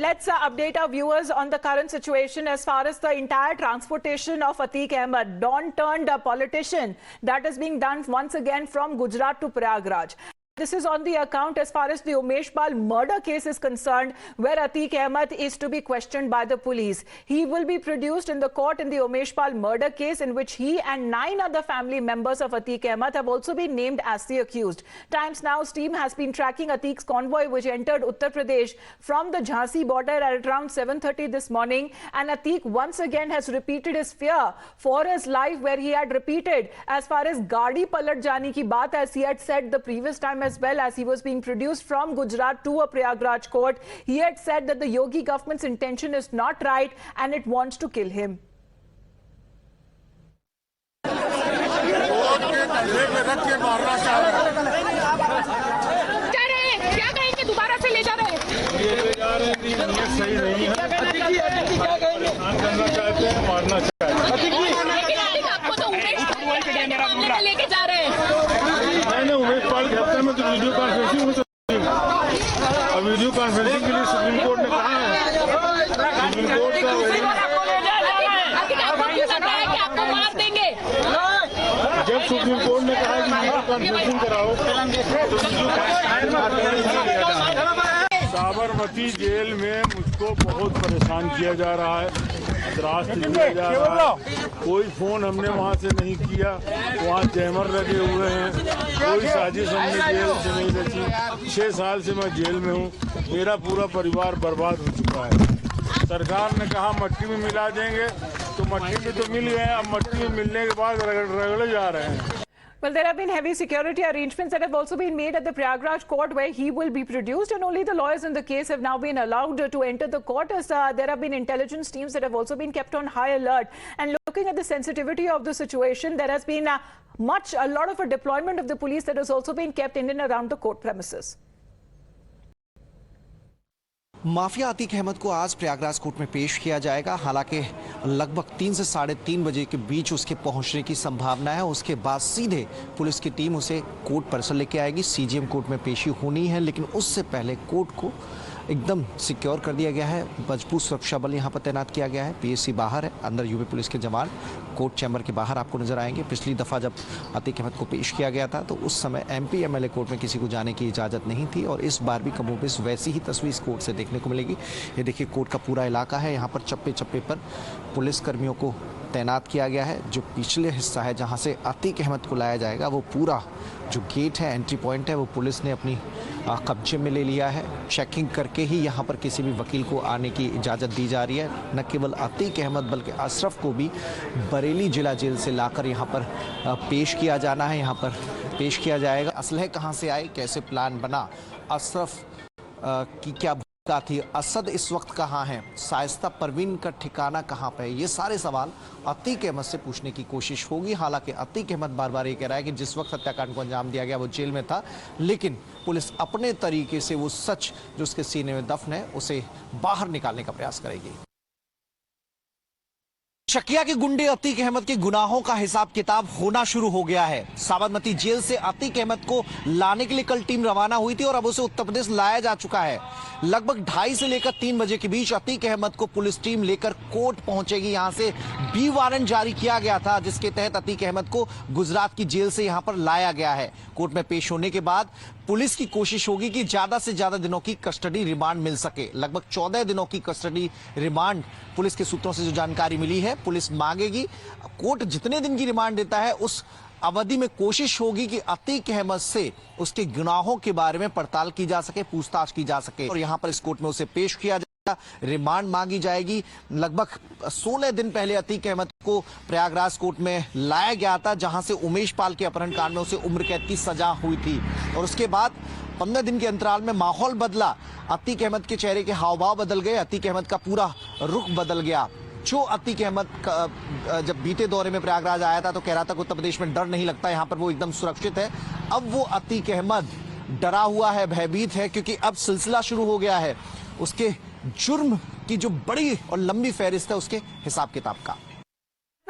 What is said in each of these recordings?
let's update our viewers on the current situation as far as the entire transportation of Atiq Ahmed, Don-turned politician, that is being done once again from Gujarat to Prayagraj. This is on the account as far as the Umesh Pal murder case is concerned, where Atiq Ahmed is to be questioned by the police. He will be produced in the court in the Umesh Pal murder case, in which he and 9 other family members of Atiq Ahmed have also been named as the accused. Times Now's team has been tracking Atiq's convoy, which entered Uttar Pradesh from the Jhansi border at around 7:30 this morning. And Atiq once again has repeated his fear for his life, where he had repeated as far as gaadi palat jane ki baat, as he had said the previous time as well, as he was being produced from Gujarat to a Prayagraj court. He had said that the Yogi government's intention is not right and it wants to kill him. लेके जा रहे हैं उमेश पाल के हफ्ते में तो video conferencing हो सकती है और वीडियो कॉन्फ्रेंसिंग के लिए सुप्रीम कोर्ट ने कहा है। सुप्रीम कोर्ट का आपको मार देंगे। जब सुप्रीम कोर्ट ने कहा कि वीडियो कॉन्फ्रेंसिंग कराओ तो साबरमती जेल में मुझको बहुत परेशान किया जा रहा है, त्रास दिया जा रहा है। कोई फोन हमने वहाँ से नहीं किया, वहाँ जैमर लगे हुए हैं, कोई साजिश हमने जेल से नहीं रची। 6 साल से मैं जेल में हूँ, मेरा पूरा परिवार बर्बाद हो चुका है। सरकार ने कहा मट्टी में मिला देंगे, तो मट्टी में तो मिल गए, अब मट्टी में मिलने के बाद रगड़े जा रहे हैं। Well, there have been heavy security arrangements that have also been made at the Prayagraj court, where he will be produced, and only the lawyers in the case have now been allowed to enter the court, as there have been intelligence teams that have also been kept on high alert. And looking at the sensitivity of the situation, there has been a lot of a deployment of the police that has also been kept in and around the court premises. Mafia Atiq Ahmed को आज Prayagraj court में पेश किया जाएगा। हालांकि लगभग 3 से 3:30 बजे के बीच उसके पहुंचने की संभावना है। उसके बाद सीधे पुलिस की टीम उसे कोर्ट परिसर लेके आएगी। सीजीएम कोर्ट में पेशी होनी है, लेकिन उससे पहले कोर्ट को एकदम सिक्योर कर दिया गया है। मजबूत सुरक्षा बल यहाँ पर तैनात किया गया है। पीएससी बाहर है, अंदर यूपी पुलिस के जवान कोर्ट चैम्बर के बाहर आपको नजर आएंगे। पिछली दफ़ा जब अतीक अहमद को पेश किया गया था तो उस समय एमपी एमएलए कोर्ट में किसी को जाने की इजाज़त नहीं थी, और इस बार भी कमोबेश वैसी ही तस्वीर इस कोर्ट से देखने को मिलेगी। ये देखिए कोर्ट का पूरा इलाका है, यहाँ पर चप्पे चप्पे पर पुलिसकर्मियों को तैनात किया गया है। जो पिछले हिस्सा है जहाँ से अतीक अहमद को लाया जाएगा, वो पूरा जो गेट है, एंट्री पॉइंट है, वो पुलिस ने अपनी कब्जे में ले लिया है। चेकिंग करके ही यहाँ पर किसी भी वकील को आने की इजाज़त दी जा रही है। न केवल अतीक अहमद बल्कि अशरफ को भी बरेली जिला जेल से लाकर यहाँ पर पेश किया जाना है, यहाँ पर पेश किया जाएगा। असलहे कहाँ से आए, कैसे प्लान बना, अशरफ की क्या भूमिका थी, असद इस वक्त कहाँ है, शाइस्ता परवीन का ठिकाना कहाँ पर है, ये सारे सवाल अतीक अहमद से पूछने की कोशिश होगी। हालांकि अतीक अहमद बार बार ये कह रहा है कि जिस वक्त हत्याकांड को अंजाम दिया गया वो जेल में था, लेकिन पुलिस अपने तरीके से वो सच जो उसके सीने में दफन है उसे बाहर निकालने का प्रयास करेगी। शकिया के गुंडे अतीक अहमद के गुनाहों का हिसाब किताब होना शुरू हो गया है। साबरमती जेल से अतीक अहमद को लाने के लिए कल टीम रवाना हुई थी और अब उसे उत्तर प्रदेश लाया जा चुका है। लगभग 2:30 से लेकर 3 बजे के बीच अतीक अहमद को पुलिस टीम लेकर कोर्ट पहुंचेगी। यहां से बी वारंट जारी किया गया था, जिसके तहत अतीक अहमद को गुजरात की जेल से यहां पर लाया गया है। कोर्ट में पेश होने के बाद पुलिस की कोशिश होगी कि ज्यादा से ज्यादा दिनों की कस्टडी रिमांड मिल सके। लगभग 14 दिनों की कस्टडी रिमांड पुलिस के सूत्रों से जो जानकारी मिली है, पुलिस मांगेगी। कोर्ट जितने दिन की रिमांड देता है उस अवधि में कोशिश होगी कि अतीक अहमद से उसके गुनाहों के बारे में पड़ताल की जा सके, पूछताछ की जा सके, और यहां पर इस कोर्ट में उसे पेश किया जाएगा, रिमांड मांगी जाएगी। लगभग 16 दिन पहले अतीक अहमद को प्रयागराज कोर्ट में लाया गया था, जहां से उमेश पाल के अपहरण कांड में उसे उम्र कैद की सजा हुई थी, और उसके बाद 15 दिन के अंतराल में माहौल बदला। अतीक अहमद के चेहरे के हाव भाव बदल गए, अतीक अहमद का पूरा रुख बदल गया। जो अतीक अहमद जब बीते दौरे में प्रयागराज आया था तो कह रहा था कि उत्तर प्रदेश में डर नहीं लगता, यहाँ पर वो एकदम सुरक्षित है। अब वो अतीक अहमद डरा हुआ है, भयभीत है, क्योंकि अब सिलसिला शुरू हो गया है उसके जुर्म की जो बड़ी और लंबी फहरिस्त है उसके हिसाब किताब का।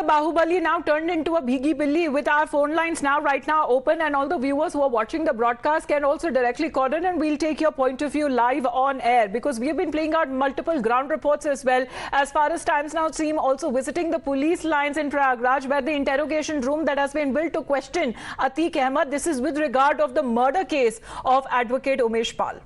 Bahubali now turned into a Bhigi Billi with our phone lines now right now open, and all the viewers who are watching the broadcast can also directly call in and we'll take your point of view live on air, because we have been playing out multiple ground reports as well. As far as Times Now team also visiting the police lines in Prayagraj, where the interrogation room that has been built to question Atiq Ahmed. This is with regard of the murder case of advocate Umesh Pal.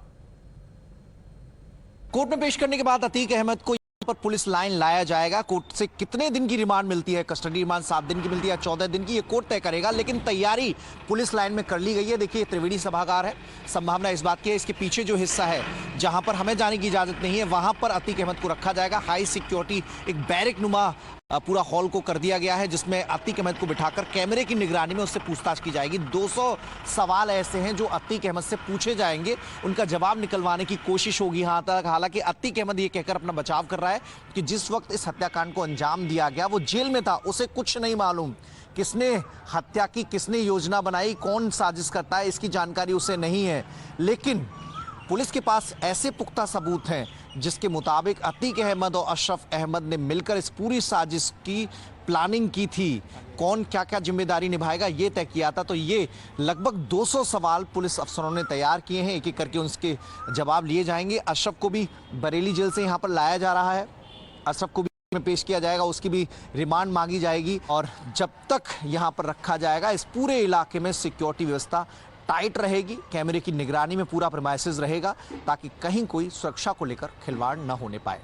Court में पेश करने के बाद अतीक अहमद को पर police line लाया जाएगा। Court से कितने दिन की रिमांड मिलती है, कस्टडी रिमांड 7 दिन की मिलती है, 14 दिन की, ये कोर्ट तय करेगा। लेकिन तैयारी पुलिस लाइन में कर ली गई है। देखिए त्रिवेणी सभागार है, संभावना इस बात की है इसके पीछे जो हिस्सा है जहां पर हमें जाने की इजाजत नहीं है, वहां पर अतीक अहमद को रखा जाएगा। हाई सिक्योरिटी एक बैरक नुमा पूरा हॉल को कर दिया गया है, जिसमें अतीक अहमद को बिठाकर कैमरे की निगरानी में उससे पूछताछ की जाएगी। 200 सवाल ऐसे हैं जो अतीक अहमद से पूछे जाएंगे, उनका जवाब निकलवाने की कोशिश होगी। हालांकि अतीक अहमद ये कहकर अपना बचाव कर रहा है कि जिस वक्त इस हत्याकांड को अंजाम दिया गया वो जेल में था, उसे कुछ नहीं मालूम। किसने हत्या की, किसने योजना बनाई, कौन साजिश करता है, इसकी जानकारी उसे नहीं है। लेकिन पुलिस के पास ऐसे पुख्ता सबूत हैं जिसके मुताबिक अतीक अहमद और अशरफ अहमद ने मिलकर इस पूरी साजिश की प्लानिंग की थी। कौन क्या क्या जिम्मेदारी निभाएगा ये तय किया था। तो ये लगभग 200 सवाल पुलिस अफसरों ने तैयार किए हैं, एक एक करके उनके जवाब लिए जाएंगे। अशरफ को भी बरेली जेल से यहाँ पर लाया जा रहा है, अशरफ को भी में पेश किया जाएगा, उसकी भी रिमांड मांगी जाएगी। और जब तक यहाँ पर रखा जाएगा इस पूरे इलाके में सिक्योरिटी व्यवस्था टाइट रहेगी, कैमरे की निगरानी में पूरा प्रीमाइसेस रहेगा ताकि कहीं कोई सुरक्षा को लेकर खिलवाड़ न होने पाए।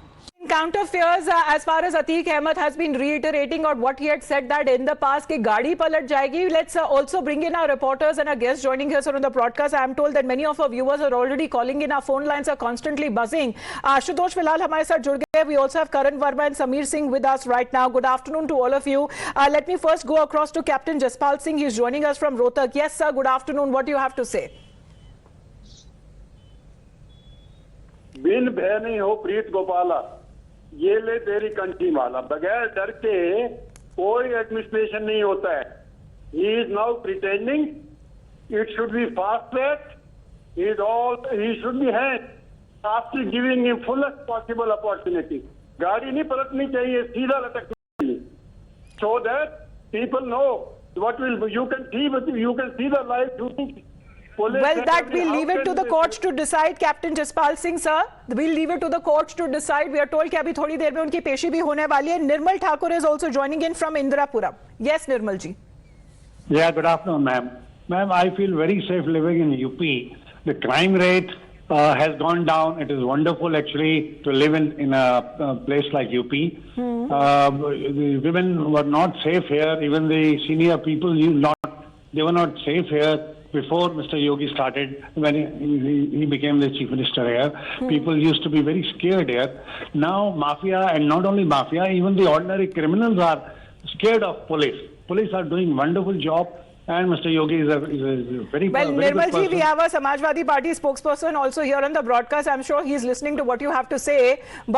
Counter fears as far as Atiq Ahmed has been reiterating on what he had said that in the past कि गाड़ी पलट जाएगी. Let's also bring in our reporters and our guests joining us on the broadcast. I am told that many of our viewers are already calling in. Our phone lines are constantly buzzing. Ashutosh फिलहाल हमारे साथ जुड़ गए. We also have Karan Verma and Sameer Singh with us right now. Good afternoon to all of you. Let me first go across to Captain Jaspal Singh. He is joining us from Rohtak. Yes sir, good afternoon. What do you have to say? बिन भय नहीं हो प्रीत गोपाला, ये ले तेरी कंठी माला। बगैर डर के कोई एडमिनिस्ट्रेशन नहीं होता है। He is now pretending it should be fast track, he should be hand after giving him fullest possible opportunity. गाड़ी नहीं पलटनी चाहिए, सीधा लटकनी चाहिए, so that people know what will you can see the live shooting. Well, that we'll leave it to the courts to decide, Captain Jaspal Singh sir. We'll leave it to the courts to decide. We are told कि अभी थोड़ी देर में उनकी पेशी भी होने वाली है. Nirmal Thakur is also joining in from Indirapuram. Yes, Nirmal ji. Yeah, good afternoon, ma'am. Ma'am, I feel very safe living in UP. The crime rate has gone down. It is wonderful actually to live in a place like UP. The women were not safe here. Even the senior people, they were not safe here before Mr. Yogi started, when he became the chief minister here. People used to be very scared here. Now mafia, and not only mafia, even the ordinary criminals are scared of police. Police are doing wonderful job, and Mr. Yogi is a very well. Very Nirmal good ji, we have a Samajwadi Party spokesperson also here on the broadcast. I'm sure he's listening to what you have to say,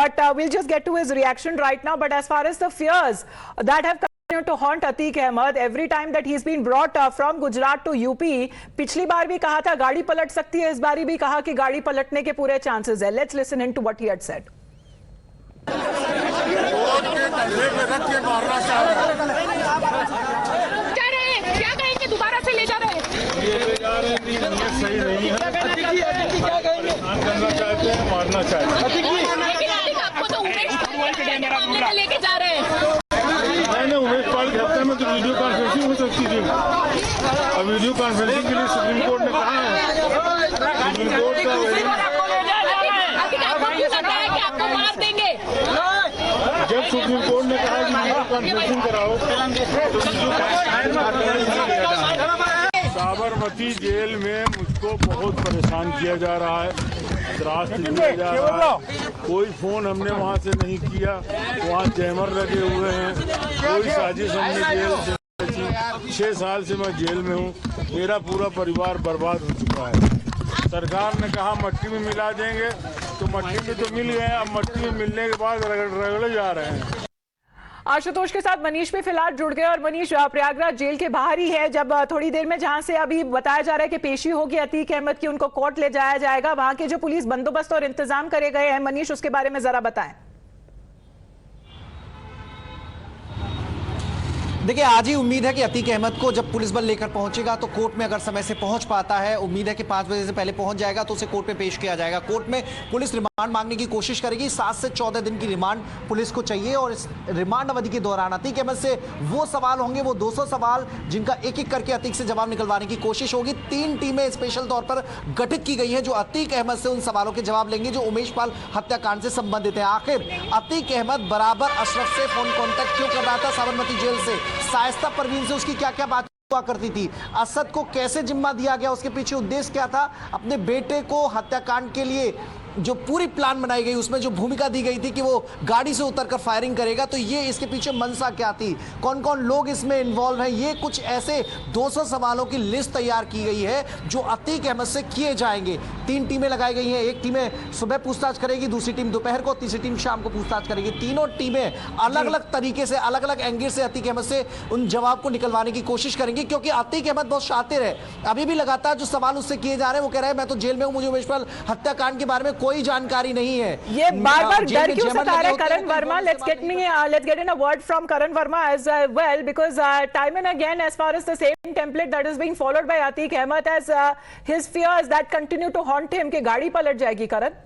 but we'll just get to his reaction right now. But as far as the fears that have to haunt Atiq Ahmed every time that he's been brought from Gujarat to UP, पिछली बार भी कहा था गाड़ी पलट सकती है, इस बार भी कहा कि गाड़ी पलटने के पूरे चांसेस है. Let's listen into what he had said. क्या कहेंगे, दोबारा से ले जा रहे हैं? सही नहीं है, करना चाहते हैं, मारना चाहते हैं। लेकिन आपको तो उमेश मामले में लेके जा रहे हैं। मैंने उमेश पाल के हफ्ते में तो वीडियो कॉन्फ्रेंसिंग हो सकती थी, और वीडियो कॉन्फ्रेंसिंग के लिए सुप्रीम कोर्ट ने कहा है, सुप्रीम कोर्ट का आपको मार देंगे। जब सुप्रीम कोर्ट ने कहा कि वीडियो कॉन्फ्रेंसिंग कराओ तो साबरमती जेल में मुझको बहुत परेशान किया जा रहा है, त्रास दिया जा रहा है। कोई फोन हमने वहाँ से नहीं किया, वहाँ जैमर लगे हुए हैं, कोई साजिश हमने जेल से 6 साल से मैं जेल में हूँ, मेरा पूरा परिवार बर्बाद हो चुका है। सरकार ने कहा मट्टी में मिला देंगे, तो मट्टी में तो मिल गए, अब मट्टी में मिलने के बाद रगड़े जा रहे हैं। आशुतोष के साथ मनीष भी फिलहाल जुड़ गए, और मनीष प्रयागराज जेल के बाहर ही है। जब थोड़ी देर में जहां से अभी बताया जा रहा है कि पेशी होगी अतीक अहमद की, उनको कोर्ट ले जाया जाएगा, वहां के जो पुलिस बंदोबस्त और इंतजाम करे गए हैं, मनीष उसके बारे में जरा बताएं। देखिए, आज ही उम्मीद है कि अतीक अहमद को जब पुलिस बल लेकर पहुंचेगा तो कोर्ट में अगर समय से पहुंच पाता है, उम्मीद है कि 5 बजे से पहले पहुंच जाएगा तो उसे कोर्ट में पेश किया जाएगा। कोर्ट में पुलिस रिमांड मांगने की कोशिश करेगी। 7 से 14 दिन की रिमांड पुलिस को चाहिए और इस रिमांड अवधि के दौरान अतीक अहमद से वो सवाल होंगे, वो 200 सवाल, जिनका एक एक करके अतीक से जवाब निकलवाने की कोशिश होगी। 3 टीमें स्पेशल तौर पर गठित की गई हैं जो अतीक अहमद से उन सवालों के जवाब लेंगे जो उमेश पाल हत्याकांड से संबंधित है। आखिर अतीक अहमद बराबर अशरफ से फोन कॉन्टैक्ट क्यों कर रहा था साबरमती जेल से? शाइस्ता परवीन से उसकी क्या क्या बात हुआ करती थी? असद को कैसे जिम्मा दिया गया? उसके पीछे उद्देश्य क्या था? अपने बेटे को हत्याकांड के लिए जो पूरी प्लान बनाई गई, उसमें जो भूमिका दी गई थी कि वो गाड़ी से उतरकर फायरिंग करेगा, तो ये इसके पीछे मंशा क्या थी? कौन कौन लोग इसमें इन्वॉल्व हैं? ये कुछ ऐसे 200 सवालों की लिस्ट तैयार की गई है जो अतीक अहमद से किए जाएंगे। 3 टीमें लगाई गई हैं। एक टीमें सुबह पूछताछ करेगी, दूसरी टीम दोपहर को, तीसरी टीम शाम को पूछताछ करेगी। तीनों टीमें अलग अलग तरीके से, अलग अलग एंगल से अतीक अहमद से उन जवाब को निकलवाने की कोशिश करेंगे, क्योंकि अतीक अहमद बहुत शातिर है। अभी भी लगातार जो सवाल उससे किए जा रहे हैं, वो कह रहे हैं मैं तो जेल में हूं, मुझे उमेश पाल हत्याकांड के बार में कोई जानकारी नहीं है। ये बार-बार डर क्यों सता रहा है करण Verma? Let's get in a word from Karan Verma as well, because time and again, as far as the same template that is being followed by Atiq Ahmed, as his fears that continue to haunt him कि गाड़ी पलट जाएगी। Karan,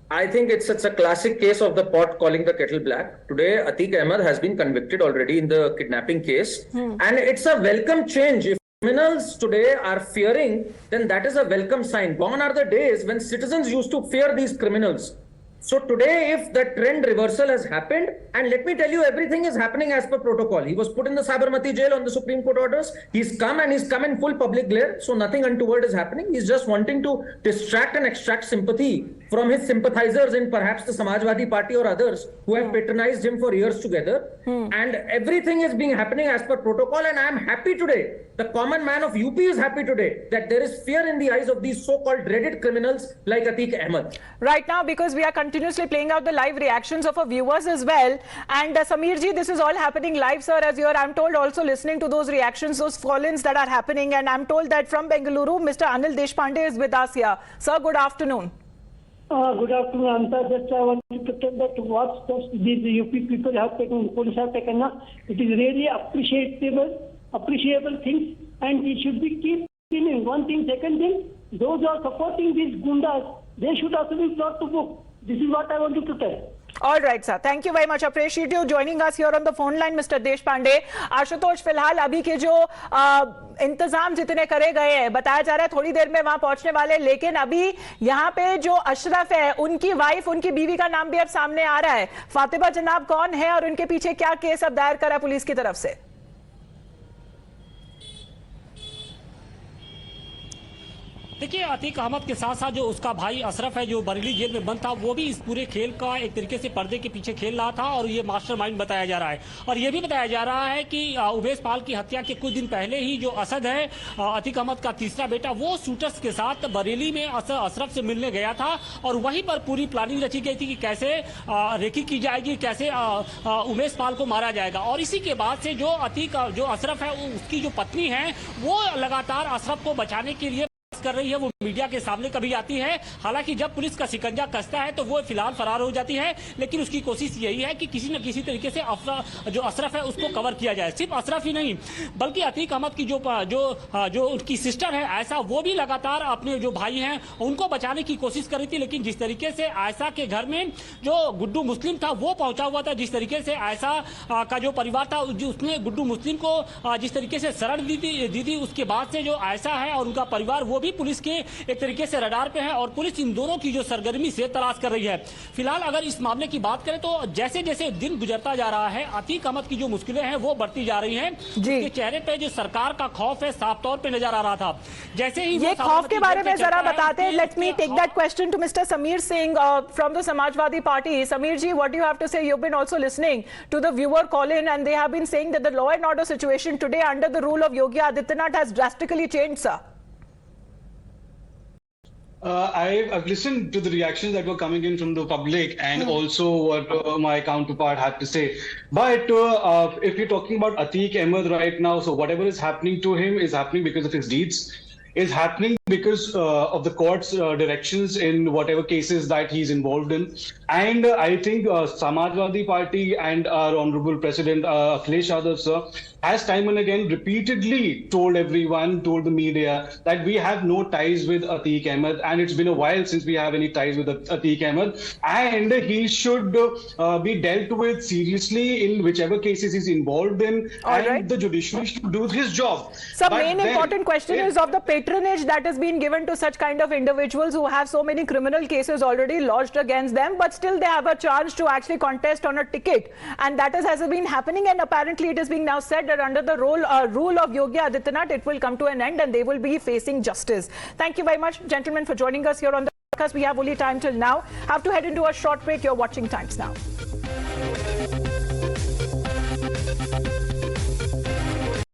I think it's a classic case of the pot calling the kettle black. Today, Atiq Ahmed has been convicted already in the kidnapping case, and it's a welcome change. If criminals today are fearing, then that is a welcome sign. Gone are the days when citizens used to fear these criminals. So today, if the trend reversal has happened, and let me tell you, everything is happening as per protocol. He was put in the Sabarmati jail on the Supreme Court orders. He's come in full public glare. So nothing untoward is happening. He's just wanting to distract and extract sympathy from his sympathizers in perhaps the Samajwadi Party or others who have patronized him for years together. And everything is happening as per protocol. And I am happy today. The common man of UP is happy today that there is fear in the eyes of these so-called dreaded criminals like Atiq Ahmed. Right now, because we are continuously playing out the live reactions of our viewers as well, and Samir ji, this is all happening live, sir, as you are, I'm told, also listening to those reactions, those call-ins that are happening, and I'm told that from Bengaluru, Mr. Anil Deshpande is with us here. Sir, good afternoon. Good afternoon, Anta. Just I want to tell that what steps these UP people have taken, police have taken, it is really appreciable things, and it should be keep in one thing. Second thing, those who are supporting these gundas, they should also be brought to book. This is what I wanted to tell. All right, sir. Thank you very much. Appreciate you joining us here on the phone line, Mr. Deshpande. Ashutosh, फिलहाल अभी के जो इंतजाम जितने करे गए हैं, बताया जा रहा है थोड़ी देर में वहां पहुंचने वाले, लेकिन अभी यहाँ पे जो अशरफ है, उनकी वाइफ, उनकी बीवी का नाम भी अब सामने आ रहा है। फातिमा जनाब कौन है और उनके पीछे क्या केस अब दायर करा पुलिस की तरफ से? देखिए, अतीक अहमद के साथ साथ जो उसका भाई अशरफ है जो बरेली जेल में बंद था, वो भी इस पूरे खेल का एक तरीके से पर्दे के पीछे खेल रहा था और ये मास्टरमाइंड बताया जा रहा है। और ये भी बताया जा रहा है कि उमेश पाल की हत्या के कुछ दिन पहले ही जो असद है, अतीक अहमद का तीसरा बेटा, वो शूटर्स के साथ बरेली में अशरफ से मिलने गया था और वहीं पर पूरी प्लानिंग रची गई थी कि कैसे रेकी की जाएगी, कैसे उमेश पाल को मारा जाएगा। और इसी के बाद से जो अशरफ है, उसकी जो पत्नी है, वो लगातार अशरफ को बचाने के लिए कर रही है। वो मीडिया के सामने कभी आती है, हालांकि जब पुलिस का शिकंजा कसता है तो वो फिलहाल फरार हो जाती है, लेकिन उसकी कोशिश यही है कि किसी न किसी तरीके से जो अशरफ है उसको कवर किया जाए। सिर्फ अशरफ ही नहीं, बल्कि अतीक अहमद की जो उनकी सिस्टर है आयशा, वो भी लगातार अपने जो भाई हैं उनको बचाने की कोशिश कर रही थी। लेकिन जिस तरीके से आयशा के घर में जो गुड्डू मुस्लिम था वो पहुंचा हुआ था, जिस तरीके से आयशा का जो परिवार था उसने गुड्डू मुस्लिम को जिस तरीके से शरण दी थी, उसके बाद से जो आयशा है और उनका परिवार वो भी पुलिस के एक तरीके से रडार पे है और पुलिस इन दोनों की जो सरगर्मी से तलाश कर रही है। फिलहाल अगर इस मामले की बात करें तो जैसे जैसे दिन गुजरता जा रहा है, अतीक अहमद की जो मुश्किलें हैं वो बढ़ती जा रही हैं। उसके चेहरे पे जो सरकार का खौफ है साफ तौर पे नजर आ रहा था। जैसे ही ये खौफ के बारे में जरा बताते हैं। Let me take that question to mister Samir Singh from the Samajwadi Party. Samir ji, what do you have to say? You have been also listening to the viewer call in and they have been saying that the law and order situation today under the rule of Yogi Adityanath has drastically changed, sir. I've listened to the reactions that were coming in from the public and also what my counterpart had to say. But if you're talking about Atiq Ahmed right now, so whatever is happening to him is happening because of his deeds. is happening because of the court's directions in whatever cases that he's involved in. And I think Samajwadi Party and our Honorable President Akhilesh Yadav sir has time and again repeatedly told everyone, told the media that we have no ties with Atiq Ahmed, and it's been a while since we have any ties with Atiq Ahmed, and he should be dealt with seriously in whichever cases he's involved in, the judiciary should do his job. So main important question is of the patronage that has been given to such kind of individuals who have so many criminal cases already lodged against them, but still they have a chance to actually contest on a ticket, and that has been happening, and apparently it is being now said that under the rule of Yogi Adityanath it will come to an end and they will be facing justice. Thank you very much, gentlemen, for joining us here on the podcast. We have only time till now. Have to head into a short break. You're watching Times Now.